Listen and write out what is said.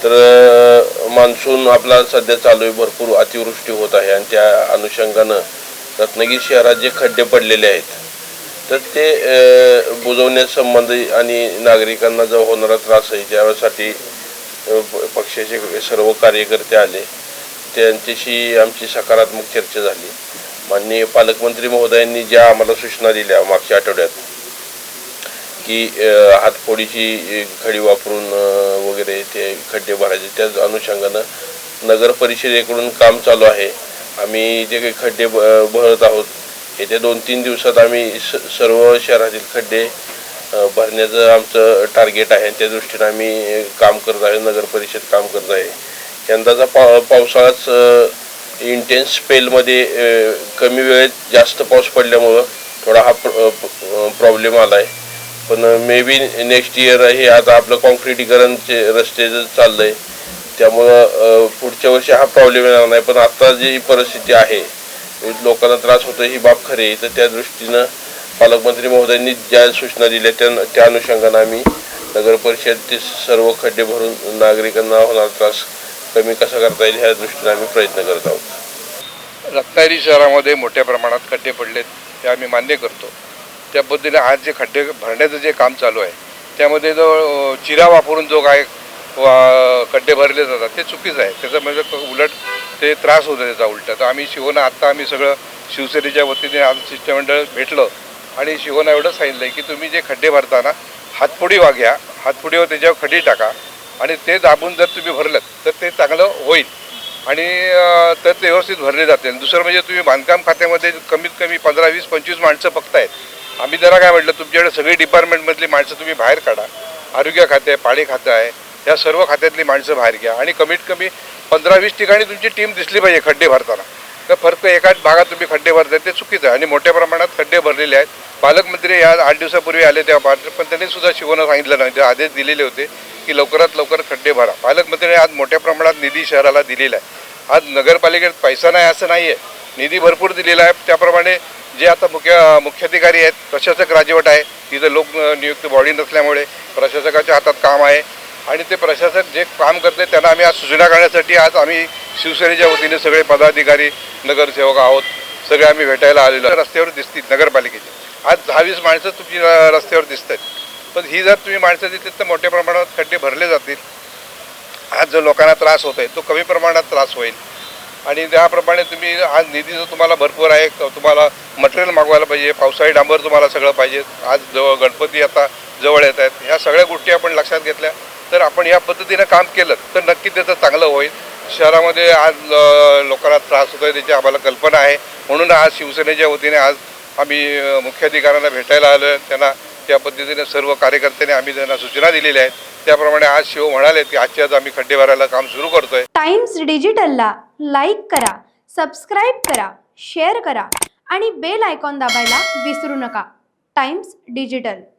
तर मान्सून आपला सध्या चालू आहे, भरपूर अतिवृष्टी होत आहे आणि त्या अनुषंगानं रत्नागिरी शहरात जे खड्डे पडलेले आहेत तर ते बुजवण्यासंबंधी आणि नागरिकांना जो होणारा त्रास आहे त्यासाठी पक्षाचे सर्व कार्यकर्ते आले, त्यांच्याशी आमची सकारात्मक चर्चा झाली। माननीय पालकमंत्री महोदयांनी ज्या आम्हाला सूचना दिल्या मागच्या आठवड्यात की हातफोडीची खडी वापरून वगैरे ते खड्डे भरायचे, त्या अनुषंगानं नगर परिषदेकडून काम चालू आहे। आम्ही जे काही खड्डे भरत आहोत येत्या 2-3 दिवसात आम्ही सर्व शहरातील खड्डे भरण्याचं आमचं टार्गेट आहे। त्या दृष्टीने आम्ही काम करत आहे, नगर परिषद काम करत आहे। यंदाचा पावसाळाच इंटेन्स स्पेलमध्ये कमी वेळेत जास्त पाऊस पडल्यामुळं थोडा हा प्रॉब्लेम आला आहे, पण मे बी नेक्स्ट इयर हे आता आपलं कॉन्क्रिटीकरणचे रस्ते चाललं आहे त्यामुळं पुढच्या वर्षी हा प्रॉब्लेम येणार नाही। पण आता जी परिस्थिती आहे लोकांना त्रास होतो ही बाब खरी आहे, तर त्या दृष्टीनं पालकमंत्री महोदयांनी ज्या सूचना दिल्या त्या अनुषंगानं आम्ही नगर परिषदेचे सर्व खड्डे भरून नागरिकांना होणारा त्रास कमी कसा करता येईल ह्या दृष्टीने आम्ही प्रयत्न करत आहोत। रत्नागिरी शहरामध्ये मोठ्या प्रमाणात खड्डे पडलेत ते आम्ही मान्य करतो। त्या पद्धतीने आज जे खड्डे भरण्याचं जे काम चालू आहे त्यामध्ये जो चिरा वापरून जो काय खड्डे भरले जातात ते चुकीचं आहे, त्याचं म्हणजे उलट ते त्रास होतो त्याचा उलटा। तर आम्ही आत्ता आम्ही सगळं शिवसेनेच्या वतीने आज शिष्टमंडळ भेटलं आणि शिवना एवढं सांगितलं की तुम्ही जे खड्डे भरताना हातफोडी घ्या, हातफोडीवर त्याच्यावर खडी टाका आणि ते दाबून जर तुम्ही भरलं तर ते चांगलं होईल आणि तर ते व्यवस्थित भरले जाते। दुसरं म्हणजे तुम्ही बांधकाम खात्यामध्ये कमीत कमी 15, 20, 25 माणसं बघतायत। आम्ही जरा काय म्हटलं तुमच्याकडे सगळी डिपार्टमेंटमधली माणसं तुम्ही बाहेर काढा, आरोग्य खाते आहे, पाणी खातं आहे, या सर्व खात्यातली माणसं बाहेर घ्या आणि कमीत कमी 15-20 ठिकाणी तुमची टीम दिसली पाहिजे खड्डे भरताना। तर फक्त एकाच भागात तुम्ही खड्डे भरताय ते चुकीचं आहे आणि मोठ्या प्रमाणात खड्डे भरलेले आहेत। पालकमंत्री या 8 दिवसापूर्वी आले तेव्हा पण त्यांनी सुद्धा शिवना सांगितलं नाही, आदेश दिलेले होते की लवकरात लवकर खड्डे भरा। पालकमंत्र्यांनी आज मोठ्या प्रमाणात निधी शहराला दिलेला आहे। आज नगरपालिकेत पैसा नाही असं नाही आहे, निधी भरपूर दिलेला आहे। त्याप्रमाणे जे आता मुख्याधिकारी आहेत, प्रशासक राजवट आहे, तिथं लोकनियुक्त बॉडी नसल्यामुळे प्रशासकाच्या हातात काम आहे आणि ते प्रशासक जे काम करते त्यांना आम्ही आज सूचना करण्यासाठी आज आम्ही शिवसेनेच्या वतीने सगळे पदाधिकारी नगरसेवक आहोत, सगळे आम्ही भेटायला आलेलो। रस्त्यावर दिसतील नगरपालिकेचे आज 10-20 माणसं तुमची रस्त्यावर दिसत आहेत, पण ही जर तुम्ही माणसं दिसतील तर मोठ्या प्रमाणात खड्डे भरले जातील। आज जो लोकांना त्रास होत आहे तो कमी प्रमाणात त्रास होईल आणि त्याप्रमाणे तुम्ही आज निधी जो तुम्हाला भरपूर आहे, तुम्हाला मटेरियल मागवायला पाहिजे, पावसाळी डांबर तुम्हाला सगळं पाहिजे। आज गणपती आता जवळ येत आहेत, ह्या सगळ्या गोष्टी आपण लक्षात घेतल्या तर आपण या पद्धतीनं काम केलं तर नक्की त्याचं चांगलं होईल। शहरामध्ये आज लोकांना त्रास होतो आहे त्याची आम्हाला कल्पना आहे, म्हणून आज शिवसेनेच्या वतीने आज आम्ही मुख्याधिकाऱ्यांना भेटायला आलो आहे। त्यांना त्या पद्धतीने सर्व कार्यकर्त्यांनी आम्ही त्यांना सूचना दिलेल्या आहेत, त्याप्रमाणे आज शिव म्हणाले की आजच्या आज आम्ही खड्डे भरायला काम सुरू करतोय। टाइम्स डिजिटलला लाईक करा, सबस्क्राईब करा, शेअर करा आणि बेल आयकॉन दाबायला विसरू नका। Times digital.